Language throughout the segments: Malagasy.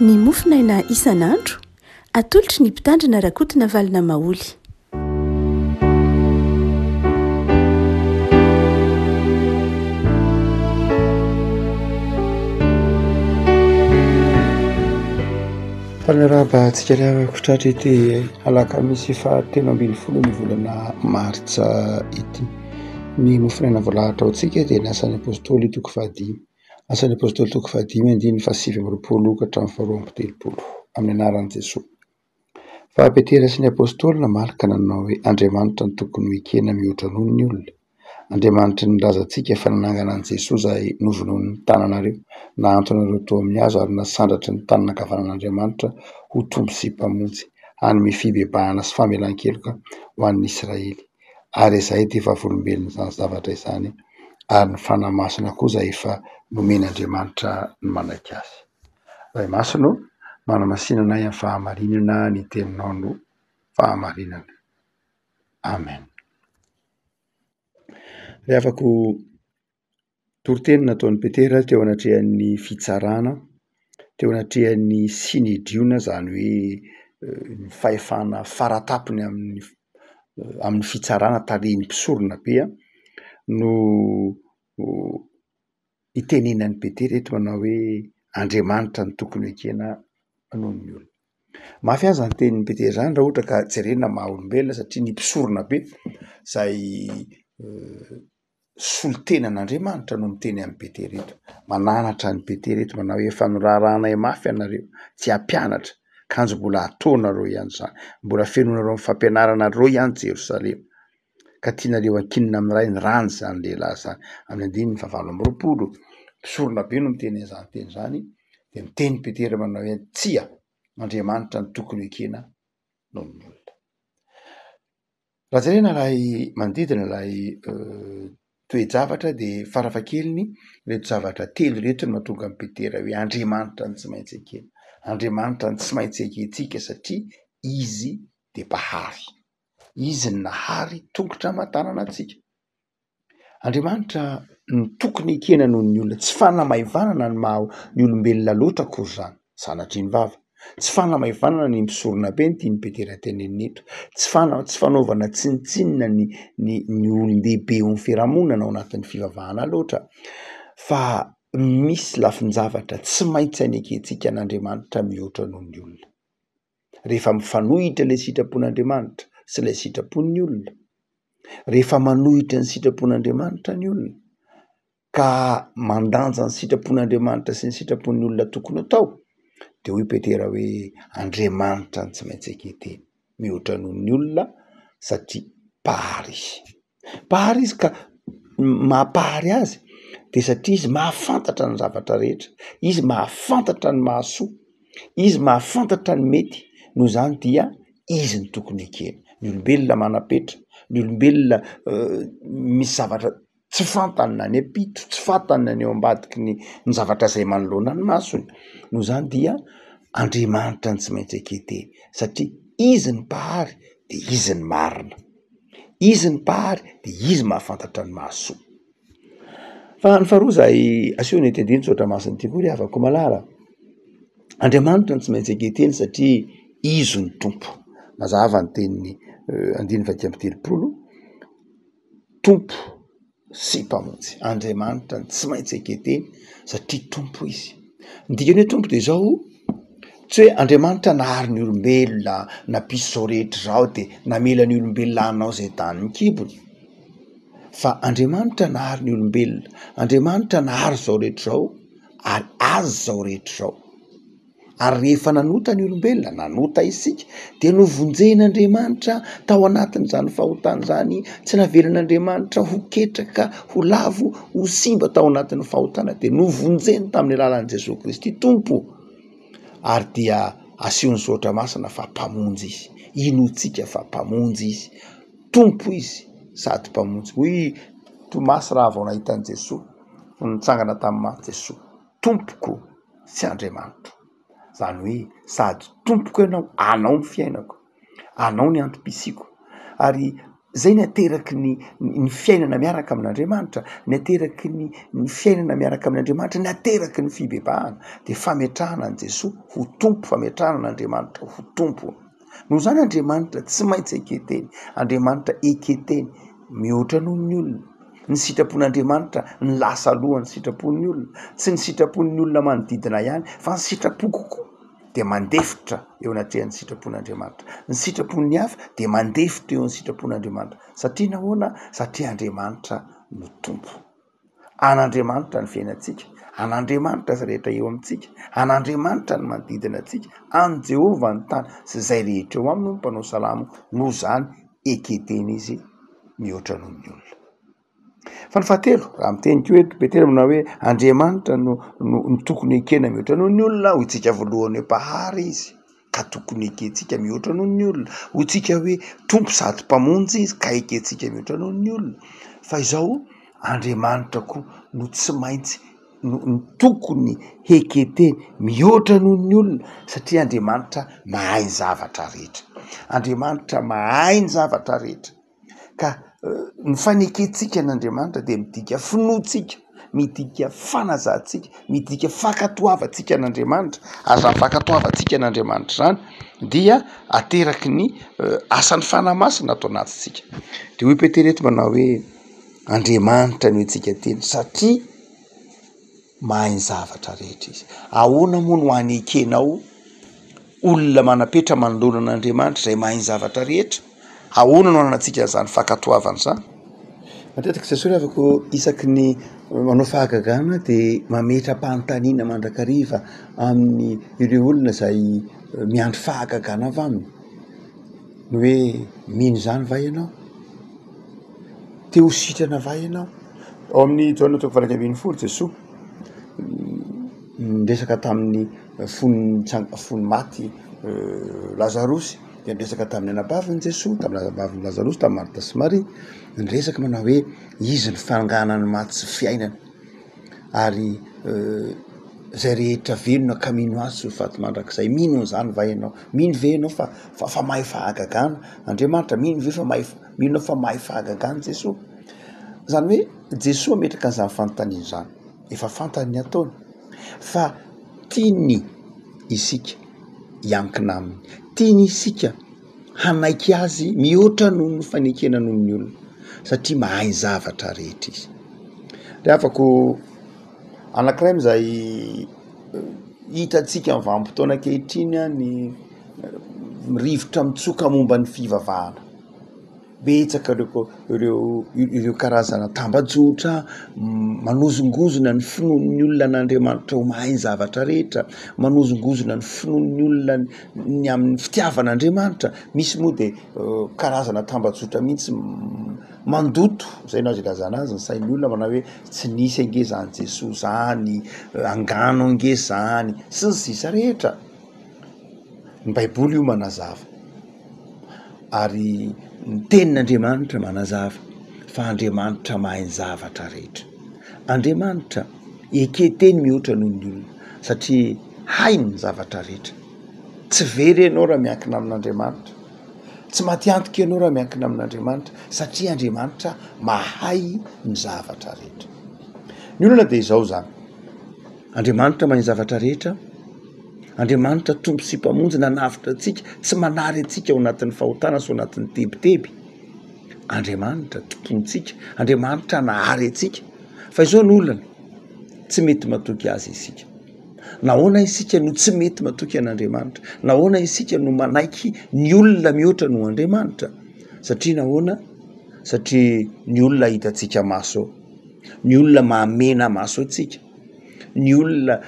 ny mofinaina isan'andro atolotry ny mpitandrina rakotina valina maoly. Fanaraba antsika kotratra ity alakamisy fahatelo ambin'ny folo ny volana martsa ity. Ny mofinaina voalahatra ao antsika dia ny asan'ny apôstôly toko fahadimy. Asan'ny apôstôly toko fahadimy andiny fahasivy amby roapolo ka hatramin'ny faharoa amby telopolo amin'ny anaran'i Jesosy. Fa Petera sy ny apôstôly namalaka nanao hoe Andriamanitra ny tokony ho ekena mihoatra noho ny olona. Andriamanitra ny lazantsika fa nanangana an'i Jesosy izay novonoiny ny tananareo, nahantonareo tao amin'ny hazo ary nasandratry ny tanana ankavanan'Andriamanitra ho tombo sy mpamonjy, hanome fibebahana sy famelan-keloka ho an'ny Israely. Ary izay dia efa volombelona izany zavatra izany, ary ny fanahy masina koa izay efa nomen'Andriamanitra ny manaiky azy. Ray masino, manamasinana amin'ny fahamarinana ny teninao no fahamarinana. Amen. Reafako toriteny nataon'ny Petera teo anatrehan'ny fitsarana, teo anatrehan'ny sinedriona, izany hoe ny fahefana faratapony amin'ny fitsarana tarehiny mpisorona be, no itenenan'ny Petera eto manao hoe Andriamanitra ny tokony ho ekena noho ny olona. Mafy aza ny tenin'ny Petera izany raha ohatra ka jerena maha olombelona, satria ny mpisorona be izay solon-tenan'Andriamanitra no miteny amin'ny Petera eto. Mananatra ny Petera eto manao hoe efa norarahanay mafy ianareo, tsy hampianatra, kanjo mbola ataonareo ihany izany, mbola fenonareo amin'ny fampianarana reo ihany Jerosalema, ka tianareo ankinina amin'ny ray ny rany izany lehilahy izany. Amin'ny andininy fahavalo amby roapolo, mpisorona be no miteny izany teny izany, dia miteny Petera manao hoe tsia, Andriamanitra ny tokony ho ekena noho ny olona. Raha jerena ilay manodidina ilay toe-javatra dia farafahakeliny reto zavatra telo reto no mahatonga an'i Petera hoe Andriamanitra ny tsy maintsy ekena. Andriamanitra ny tsy maintsy ekentsika satria izy dia mpahary. Izy ny nahary tongotra hamantarana antsika. Andriamanitra ny tokony ekena noho ny olona, tsy fanamaivana ny maha ny olombelona loatra akory izany, sanatria ny vava. Tsy fanamaivana ny mpisorona be ny tian'ny Petera tenenina eto. Tsy fanaovana tsinitsinina ny olon-dehibe eo amin'ny fiarahamonina ao anatin'ny fivavahana loatra, fa misy lafin-javatra tsy maintsy anekentsika n'Andriamanitra mihoatra noho ny olona. Rehefa mifanohitra ilay sitrapon'Andriamanitra sy ilay sitrapon'ny olona, rehefa manohitra ny sitrapon'Andriamanitra ny olona, ka mandanja ny sitrapon'Andriamanitra sy ny sitrapon'ny olona tokony atao, dia hoy Petera hoe Andriamanitra ny tsy maintsy eketeny mihoatra noho ny olona satria mpahary izy. Mpahary izy, ka mampahary azy dia satria izy mahafantatra ny zavatra rehetra, izy mahafantatra ny mahasoa, izy mahafantatra ny mety, noho izany dia izy ny tokony ekena. Ny olombelona manapetra, ny olombelona misy zavatra tsy fantany na ny ampito, tsy fantany na ny eo ambadiky ny zavatra izay manoloana ny masony. Noho izany dia Andriamanitra ny tsy maintsy eketeny satria izy ny mpahary dia izy ny marina, izy ny mpahary dia izy mahafantatra ny mahasoa. Fa ny faharoa izay aseho ny etendiny tsotra masiny ity koa ry havako malala, Andriamanitra ny tsy maintsy eketeny satria izy ny tompo. Mazava ny teniny andiny fahaty amby telopolo, tompo sy mpamonjy. Andriamanitra ny tsy maintsy eketeny satria tompo izy. Ny dikany hoe tompo dia izao, tsy hoe Andriamanitra nahary ny olombelona, nampisy izao rehetra izao dia namela ny olombelona hanao izay tany mikibony. Fa Andriamanitra nahary ny olombelona, Andriamanitra nahary izao rehetra izao, ary azy izao rehetra izao. Ary rehefa nanota ny olombelona, nanota isika, dia novonjen'Andriamanitra tao anatin'izany fahotana izany, tsy navelan'Andriamanitra ho ketraka, ho lavo, ho simba tao anatin'ny fahotana, dia novonjeny tamin'ny alalan'i Jesosy Kristy tompo. Ary dia asehony soatra masina fa mpamonjy izy. Inotsika fa mpamonjy izy, tompo izy sady mpamonjy. Hoy Tomasy raha vao nahitan'i Jesosy, nitsangana tamin'ny maty Jesosy, tompoko sy Andriamanitra. Izany hoe sady tompoko ianao, anao ny fiainako, anao ny antom-pisiako, ary zay ny ateraky ny fiainana miaraka amin'Andriamanitra, ny ateraky ny fiainana miaraka amin'Andriamanitra, ny ateraky ny fibebahana de fametrahana an' Jesosy ho tompo, fametrahana an'Andriamanitra ho tompo. Noho zany Andriamanitra tsy maintsy eketeny, Andriamanitra eketeny mihoatra noho ny olona. Ny sitrapon'Andriamanitra ny lasa aloha ny sitrapon'ny olona, tsy ny sitrapon'ny olona manodidina ihany fa ny sitrapo kokoa de mandefitra eo anatrehan'ny sitrapon'Andriamanitra. Ny sitrapon'ny hafa de mandefitra eo amin'ny sitrapon'Andriamanitra. Satria nahoana? Satria Andriamanitra no tompo. An'Andriamanitra ny fiainantsika, an'Andriamanitra sy rehetra eo amintsika, an'Andriamanitra ny manodidina antsika, an' Jehovah ny tany sy zay rehetra eo aminy no mpanao salamo. Noho zany eketeny izy mihoatra noho ny olona. Fa ny fahatelo, raha miteniko eto Petera manao hoe Andriamanitra no tokony ekena mihoatra noho ny olona, ho itsika voalohany hoe mpahary izy ka tokony ekentsika mihoatra noho ny olona, ho itsika hoe tompo sady mpamonjy izy ka ekentsika mihoatra noho ny olona. Fa izao Andriamanitra koa no tsy maintsy no tokony eketeny mihoatra noho ny olona, satria Andriamanitra mahay ny zavatra rehetra. Andriamanitra mahay ny zavatra rehetra ka ny fanekentsika n'Andriamanitra de midika finoantsika, midika fanazantsika, midika fankatoavantsika n'Andriamanitra. Ary raha fankatoavantsika n'Andriamanitra zany dia ateraky ny asan'ny fanamasina atao anatintsika. De hoy Petera eto manao hoe Andriamanitra no itsika teny satria mahay ny zavatra rehetra izy. Ahoana moa no hanekenao olona manapetra manoloana an'Andriamanitra zay mahay ny zavatra rehetra? Ahoana no anantsika zany fankatoavana zany? Matetika Jesosy afaka isaky ny manao fahagagana de mametra-panontaniana mandrakariva amin'ny ireo olona zay miandry fahagagana avy aminy. Ny hoe mino zany va ianao? Te ho sitrana va ianao? Ao amin'ny Johana 7:20 Jesosy niresaka tamin'ny fony maty Lazarosy, de niresaka tamin'ny anabaviny Jesosy, tamin'ny anabaviny Lazarosy, tamin'ny Marta sy Maria, niresaka manao hoe izy ny fanganany maty sy fiainana, ary zay rehetra velona ka mino azy sy faty mandrakizay. Mino zany va ianao? Mino ve ianao fa mahay fahagagana Andriamanitra? Mino ve mino fa mahay fahagagana Jesosy? Zany hoe Jesosy ametraka an'izany fanontaniana zany, efa fantany ny ataony, fa tiany isika hiankina aminy, tiany isika hanaiky azy mihoatra noho ny fanekena noho ny olona, satria mahay ny zavatra rehetra izy. De afako anankiray am'zay hitatsika amin'ny vanim-potoana ankehitriny ny rivotra mitsoka momba ny fivavahana. Betsaka ireo karazana tambajotra manozongozona ny finoan'ny olona n'Andriamanitra ho mahay ny zavatra rehetra, manozongozona ny finoan'ny olona ny amin'ny fitiavan'Andriamanitra. Misy moa de karazana tambajotra mihitsy mandoto, zay no azo ilazana azy ny sain'ny olona, manao hoe tsy nisy ange zany Jesosy zany, angano ange zany, sy ny sisa rehetra. Ny Baiboly io manazava, ary ny tenin'Andriamanitra manazava fa Andriamanitra mahay ny zavatra rehetra. Andriamanitra eketeny mihoatra noho ny olona satria hainy ny zavatra rehetra. Tsy very ianao raha miankina amin'Andriamanitra, tsy matiantoka ianao raha miankina amin'Andriamanitra, satria Andriamanitra mahay ny zavatra rehetra. Ny olona de izao zany, Andriamanitra mahay ny zavatra rehetra, Andriamanitra tompo sy mpamonjy nanavitra antsika, tsy manary antsika ao anatin'ny fahotana sy ao anatin'ny tebiteby. Andriamanitra tompontsika, Andriamanitra nahary antsika. Fa izao ny olana tsy mety matoky azy isika. Nahoana isika no tsy mety matoky an'Andriamanitra? Nahoana isika no manaiky ny olona mihoatra no Andriamanitra? Satria nahoana? Satria ny olona hitantsika maso, ny olona mamena maso atsika, ny olona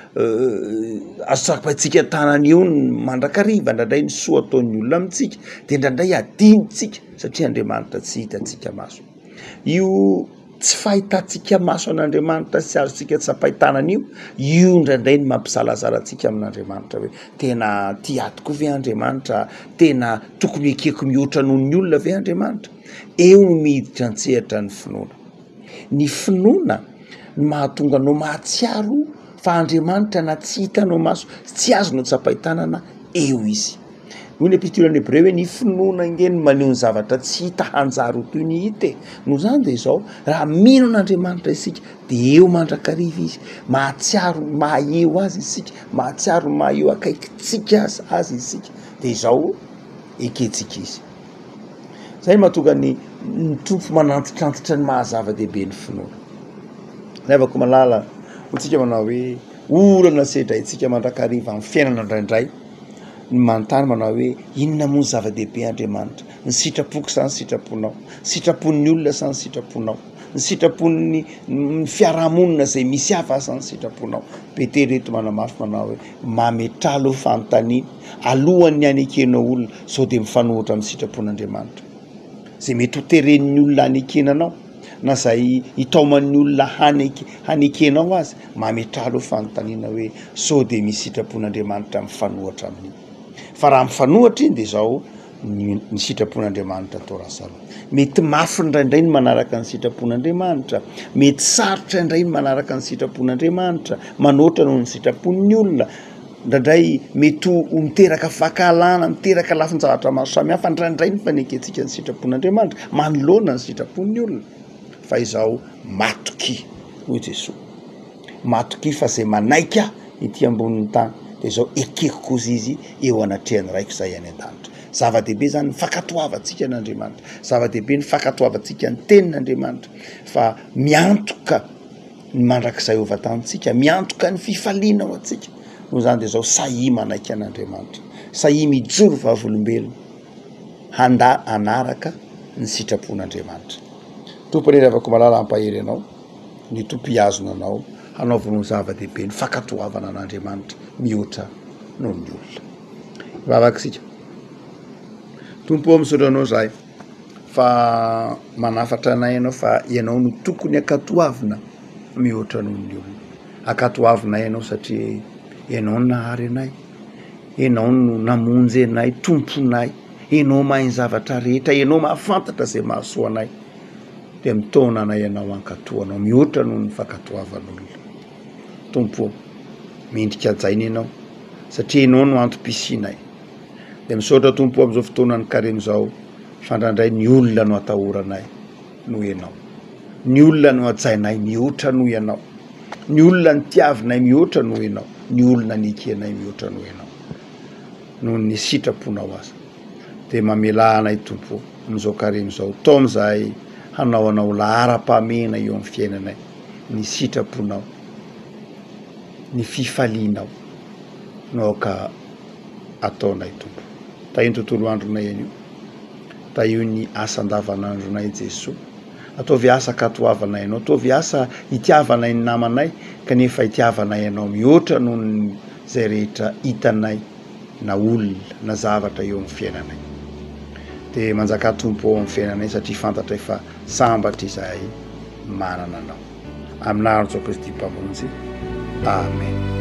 asapaitsika tanany eo ny mandrakariva, ndraindray ny soa ataon'ny olona amintsika, de ndraindray adinitsika satria Andriamanitra tsy hitantsika maso. Io tsy fahitantsika maso an'Andriamanitra sy azotsika tsy ampahitanana io ndraindray ny mampisalasala antsika amin'Andriamanitra hoe tena tiatoko ve Andriamanitra? Tena tokony ekeko mihoatra noho ny olona ve Andriamanitra? Eo no miditra antsehatra ny finoana. Ny finoana ny mahatonga anao mahatsiaro fa Andriamanitra na tsy hitanao maso, tsy azonao tsy ampahitanana, eo izy. hoy ny epistolany Hébreu hoe ny finoana ngeny maneho ny zavatra tsy hita hanjary ho toy ny hita no zany de zao raha mino an'Andriamanitra isika de eo mandrakariva izy mahatsiaro mahaeo azy isika mahatsiaro mahaeo akaikitsika azy isika de zao eketsika izy zay mahatonga ny tompo manantitrantitra ny mahazava-dehibe ny finoana zay avako malala hotsika manao hoe olana sedraitsika mandrakariva amin'ny fiainana indraindray ny manontany manao hoe inona moa ny zava-dehibe Andriamanitra ny sitrapoko sa ny sitraponao sitrapon'ny olona sa ny sitraponao ny sitrapon'ny fiarahamonina zay misy hafa sa ny sitraponao Petera eto manamafy manao hoe mametralo fanontaniana alohan'ny anekenao olona sao de mifanohitra amin'ny sitrapon'Andriamanitra zay mety ho teren'ny olona hanekenanao na zay itaoman'ny olona hanekenao azy mametralo fanontaniana hoe sao de misy sitrapon'Andriamanitra mifanohatra amin'iny fa raha mifanohatra iny de zao ny sitrapon'Andriamanitra atao rasalo mety mafy indraindray ny manaraka ny sitrapon'Andriamanitra mety sarotra indray ny manaraka ny sitrapon'Andriamanitra manoatra noho ny sitrapon'ny olona indraindray mety ho miteraka fahakalana miteraka lafin-javatra maro samihafa indraindray ny faneketsika ny sitrapon'Andriamanitra manoloana ny sitrapon'ny olona fa izao matoky hoy Jesosy matoky fa zay manaika ity ambonin'ny tany de zao ekeko kozy izy eo anatrehany raiko zay any an-danitra zava-dehibe zany ny fakatoavantsika n'Andriamanitra zava-dehibe ny fakatoavantsika ny tenin'Andriamanitra fa miantoka ny mandrakizay ovatantsika miantoka ny fifaliana ao atsika no zany de zao sahi manaika an'Andriamanitra sahi mijoro vavolombelona anaraka ny sitrapon'Andriamanitra tompo rery avako malala ampahery anao ny tompo iazona anao hanaovanao zava-dehibe ny fakatoavana an'Andriamanitra mihoatra noho ny olona vavakisika tompo misaotra anao zahay fa manafatra anay ianao fa ianao no tokony akatoavina mihoatra noho ny olona akatoavina ianao satria ianao no nahary anay ianao no namonjy anay tomponay ianao mahay ny zavatra rehetra ianao mahafantatra zay mahasoa anay de mitona anay ianao ankatoanao mihoatra noho ny fakatoavan'olona tompo mendrika ajaina ianao satria ianao no antom-pisinay de misaotra tompo am'izao fotoanany kareno zao fandrandray ny olona no atahoranay no ianao ny olona no ajainay mihoatra no ianao ny olona ny tiavinay mihoatra no ianao ny olona nekenay mihoatra no ianao noho ny sitraponao azy de mamela anay tompo am'izao kareno zao tao am'izay hanao anao lahara-pamena eo amin'ny fiainanay ny sitraponao ny fifalianao no ka ataonay tompo tahio ny tontolo andronay anio tahio ny asa andavanandronay Jesosy ataovy asa katoavanay ianao ataovy asa hitiavanay ny namanay kanefa hitiavanay ianao mihoatra noho zay rehetra hitanay na olona na zavatra eo amin'ny fiainanay de manjaka tompo ao amin'ny fiainanay satria fantatra efa sambatra izahay manana anao amin'n'andro Jesosy Kristy mpamonjy amen